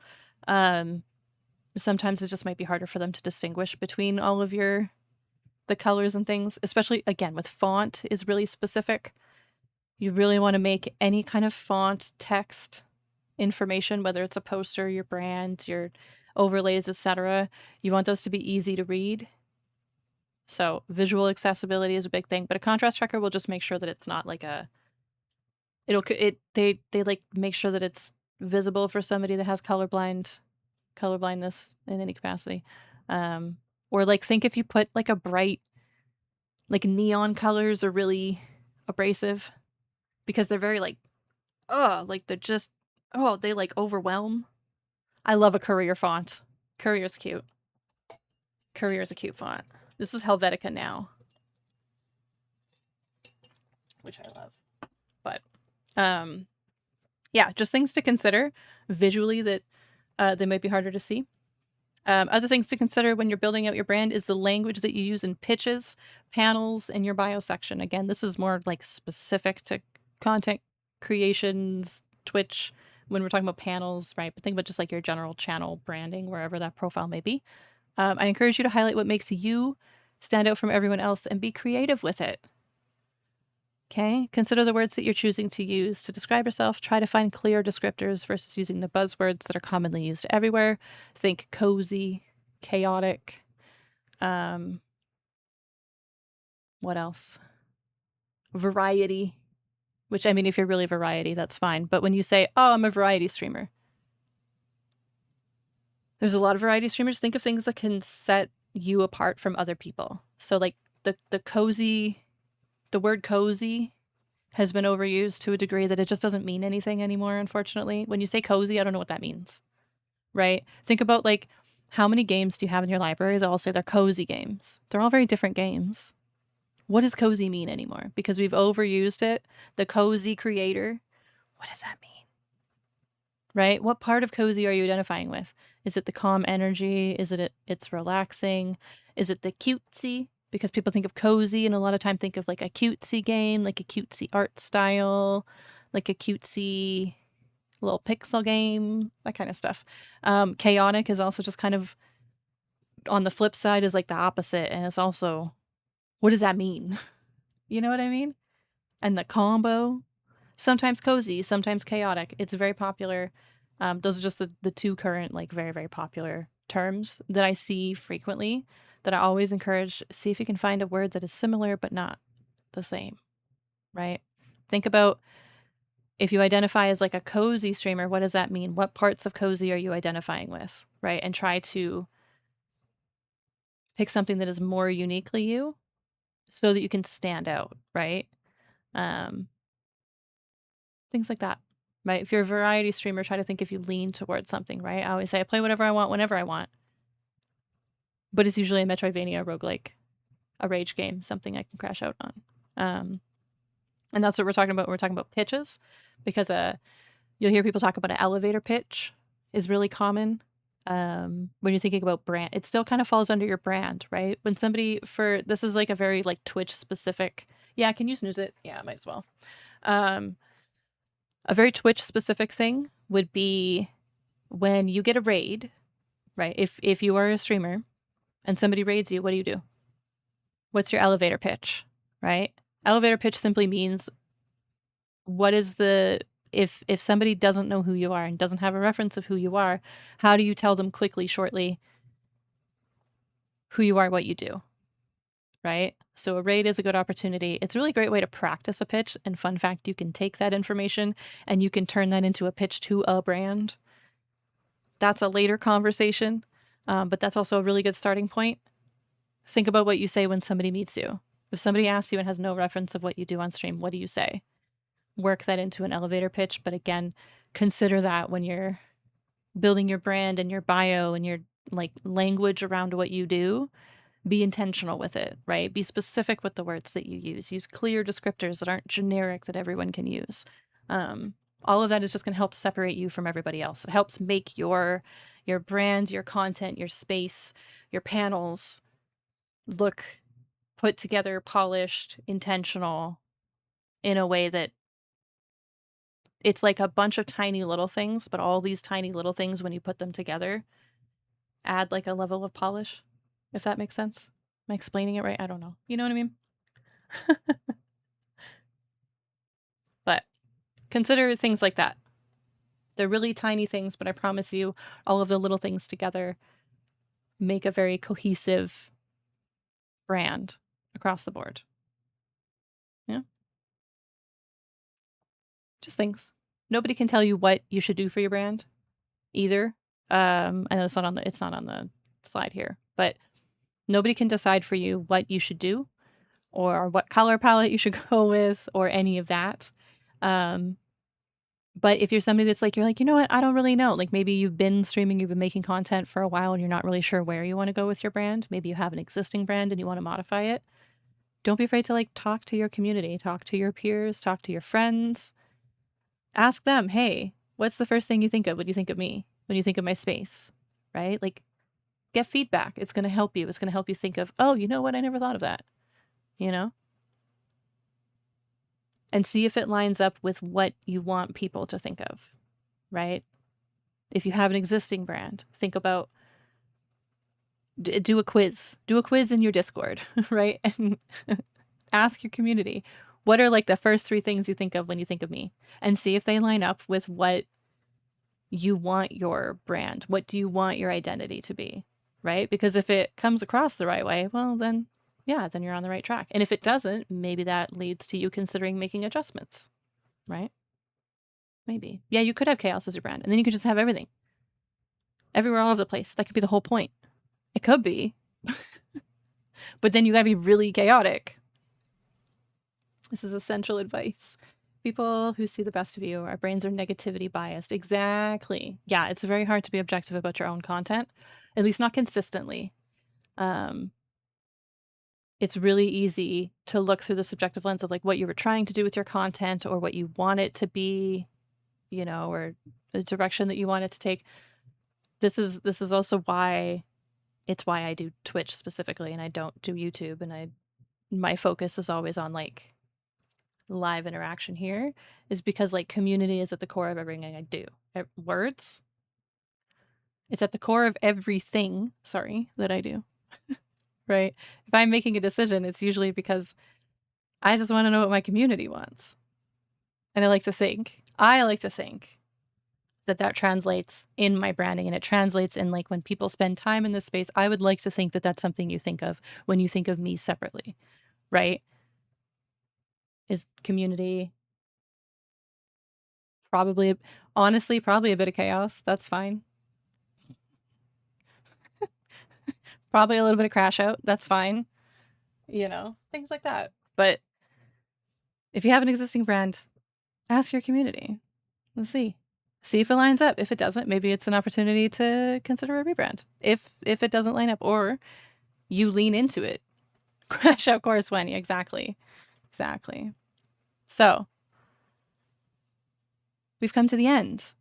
Sometimes it just might be harder for them to distinguish between all of the colors and things, especially again with font is really specific. You really want to make any kind of font, text, information, whether it's a poster, your brand, your overlays, etc. You want those to be easy to read. So visual accessibility is a big thing, but a contrast checker will just make sure that it's not like they like make sure that it's visible for somebody that has colorblindness in any capacity. Or like think if you put like a bright, like neon colors are really abrasive because they're very like, they like overwhelm. I love a Courier font. Courier's cute. Courier's a cute font. This is Helvetica now, which I love. But yeah, just things to consider visually that they might be harder to see. Other things to consider when you're building out your brand is the language that you use in pitches, panels, and your bio section. Again, this is more like specific to content creations, Twitch, when we're talking about panels, right? But think about just like your general channel branding, wherever that profile may be. I encourage you to highlight what makes you stand out from everyone else and be creative with it. Okay, consider the words that you're choosing to use to describe yourself. Try to find clear descriptors versus using the buzzwords that are commonly used everywhere. Think cozy, chaotic. What else? Variety, which I mean, if you're really variety, that's fine. But when you say, oh, I'm a variety streamer, there's a lot of variety streamers. Think of things that can set you apart from other people. So like the word cozy has been overused to a degree that it just doesn't mean anything anymore, unfortunately. When you say cozy, I don't know what that means, right? Think about like how many games do you have in your library that all say they're cozy games? They're all very different games. What does cozy mean anymore? Because we've overused it. The cozy creator. What does that mean? Right? What part of cozy are you identifying with? Is it the calm energy? Is it it's relaxing? Is it the cutesy? Because people think of cozy and a lot of time think of like a cutesy game, like a cutesy art style, like a cutesy little pixel game, that kind of stuff. Chaotic is also just kind of on the flip side is like the opposite. And it's also, what does that mean? You know what I mean? And the combo, sometimes cozy, sometimes chaotic. It's very popular. Those are just the two current, like very, very popular terms that I see frequently that I always encourage. See if you can find a word that is similar but not the same, right? Think about if you identify as like a cozy streamer, what does that mean? What parts of cozy are you identifying with, right? And try to pick something that is more uniquely you so that you can stand out, right? Things like that, right? If you're a variety streamer, try to think if you lean towards something, right? I always say I play whatever I want whenever I want. But it's usually a Metroidvania, a roguelike, a rage game, something I can crash out on. And that's what we're talking about. We're talking about pitches because you'll hear people talk about an elevator pitch is really common. when you're thinking about brand, it still kind of falls under your brand, right? When somebody this is like a very like Twitch specific. Yeah, can you snooze it? Yeah, might as well. A very Twitch specific thing would be when you get a raid, right? If you are a streamer and somebody raids you, what do? What's your elevator pitch, right? Elevator pitch simply means what is the if somebody doesn't know who you are and doesn't have a reference of who you are, how do you tell them quickly, shortly who you are, what you do, right? So a raid is a good opportunity. It's a really great way to practice a pitch. And fun fact, you can take that information and you can turn that into a pitch to a brand. That's a later conversation, but that's also a really good starting point. Think about what you say when somebody meets you. If somebody asks you and has no reference of what you do on stream, what do you say? Work that into an elevator pitch. But again, consider that when you're building your brand and your bio and your like language around what you do. Be intentional with it, right? Be specific with the words that you use. Use clear descriptors that aren't generic that everyone can use. All of that is just going to help separate you from everybody else. It helps make your brand, your content, your space, your panels look put together, polished, intentional in a way that it's like a bunch of tiny little things, but all these tiny little things, when you put them together, add like a level of polish, if that makes sense. Am I explaining it right? I don't know. You know what I mean? But consider things like that. They're really tiny things, but I promise you, all of the little things together make a very cohesive brand across the board. Yeah. Just things. Nobody can tell you what you should do for your brand either. I know it's not on the slide here, but nobody can decide for you what you should do or what color palette you should go with or any of that. But if you're somebody that's like, you're like, you know what, I don't really know. Like maybe you've been streaming, you've been making content for a while and you're not really sure where you want to go with your brand. Maybe you have an existing brand and you want to modify it. Don't be afraid to like talk to your community, talk to your peers, talk to your friends. Ask them, hey, what's the first thing you think of when you think of me, when you think of my space, right? Like get feedback. It's going to help you. It's going to help you think of, oh, you know what? I never thought of that, you know? And see if it lines up with what you want people to think of, right? If you have an existing brand, think about do a quiz in your Discord, right? And ask your community, what are like the first 3 things you think of when you think of me? And see if they line up with what you want your brand. What do you want your identity to be, right? Because if it comes across the right way, well, then yeah, then you're on the right track. And if it doesn't, maybe that leads to you considering making adjustments, right? Maybe. Yeah, you could have chaos as your brand, and then you could just have everything. Everywhere all over the place. That could be the whole point. It could be. But then you gotta be really chaotic. This is essential advice. People who see the best of you, our brains are negativity biased. Exactly. Yeah, it's very hard to be objective about your own content, at least not consistently. It's really easy to look through the subjective lens of like what you were trying to do with your content or what you want it to be, you know, or the direction that you want it to take. This is also why I do Twitch specifically and I don't do YouTube, and my focus is always on like live interaction here, is because like community is at the core of everything I do. Words. It's at the core of everything, that I do. Right? If I'm making a decision, it's usually because I just want to know what my community wants. And I like to think that translates in my branding, and it translates in like when people spend time in this space. I would like to think that that's something you think of when you think of me separately, right? Is community honestly, probably a bit of chaos. That's fine. Probably a little bit of crash out. That's fine. You know, things like that. But if you have an existing brand, ask your community. Let's see. See if it lines up. If it doesn't, maybe it's an opportunity to consider a rebrand. If it doesn't line up, or you lean into it. Crash out course when. Exactly. So we've come to the end.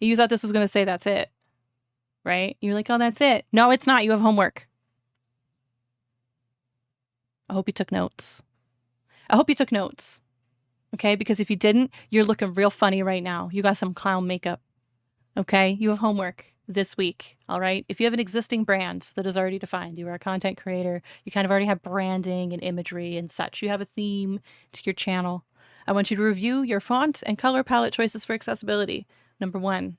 You thought this was going to say that's it. right? You're like, oh, that's it. No, it's not. You have homework. I hope you took notes. I hope you took notes. Okay? Because if you didn't, you're looking real funny right now. You got some clown makeup. Okay? You have homework this week. All right? If you have an existing brand that is already defined, you are a content creator, you kind of already have branding and imagery and such, you have a theme to your channel. I want you to review your font and color palette choices for accessibility. Number one.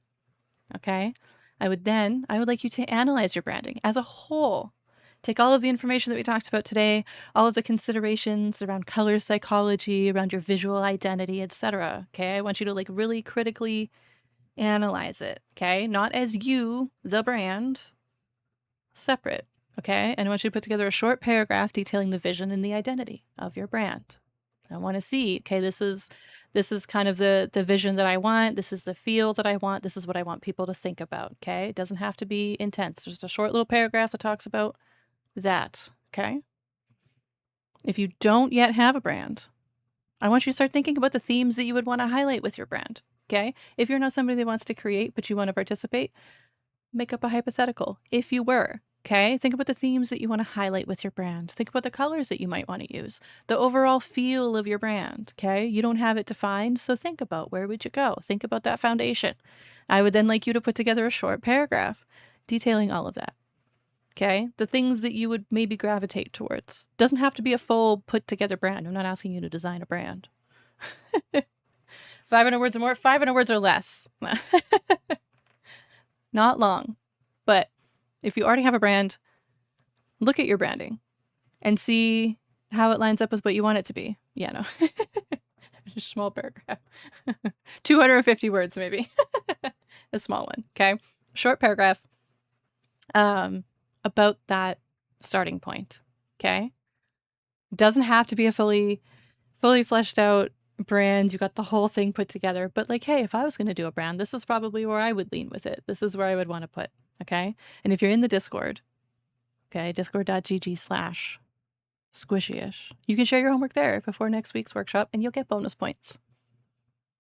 Okay? I would like you to analyze your branding as a whole. Take all of the information that we talked about today, all of the considerations around color psychology, around your visual identity, etc. Okay? I want you to like really critically analyze it, okay? Not as you, the brand, separate, okay? And I want you to put together a short paragraph detailing the vision and the identity of your brand. I want to see, okay, this is kind of the vision that I want. This is the feel that I want. This is what I want people to think about, okay? It doesn't have to be intense. Just a short little paragraph that talks about that, okay? If you don't yet have a brand, I want you to start thinking about the themes that you would want to highlight with your brand, okay? If you're not somebody that wants to create, but you want to participate, make up a hypothetical. If you were, okay? Think about the themes that you want to highlight with your brand. Think about the colors that you might want to use, the overall feel of your brand, okay? You don't have it defined, so think about where would you go? Think about that foundation. I would then like you to put together a short paragraph detailing all of that. Okay? The things that you would maybe gravitate towards. Doesn't have to be a full put together brand. I'm not asking you to design a brand. 500 words or more, 500 words or less. Not long. But if you already have a brand, look at your branding and see how it lines up with what you want it to be. Yeah, no. Just small paragraph. 250 words, maybe. A small one. Okay. Short paragraph about that starting point. Okay. Doesn't have to be a fully fleshed out brand. You got the whole thing put together. But like, hey, if I was going to do a brand, this is probably where I would lean with it. This is where I would want to put. Okay. And if you're in the Discord, okay, discord.gg/squishyish, you can share your homework there before next week's workshop and you'll get bonus points.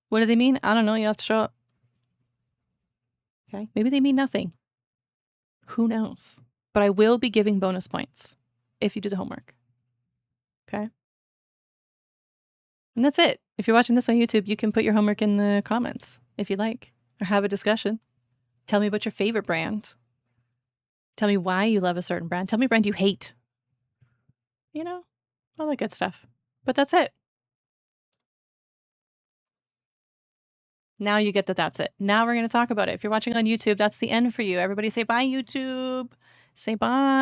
What do they mean? I don't know. You have to show up. Okay. Maybe they mean nothing. Who knows? But I will be giving bonus points if you do the homework. Okay. And that's it. If you're watching this on YouTube, you can put your homework in the comments if you like, or have a discussion. Tell me about your favorite brand. Tell me why you love a certain brand. Tell me a brand you hate. You know, all that good stuff. But that's it. Now you get that that's it. Now we're going to talk about it. If you're watching on YouTube, that's the end for you. Everybody say bye, YouTube. Say bye.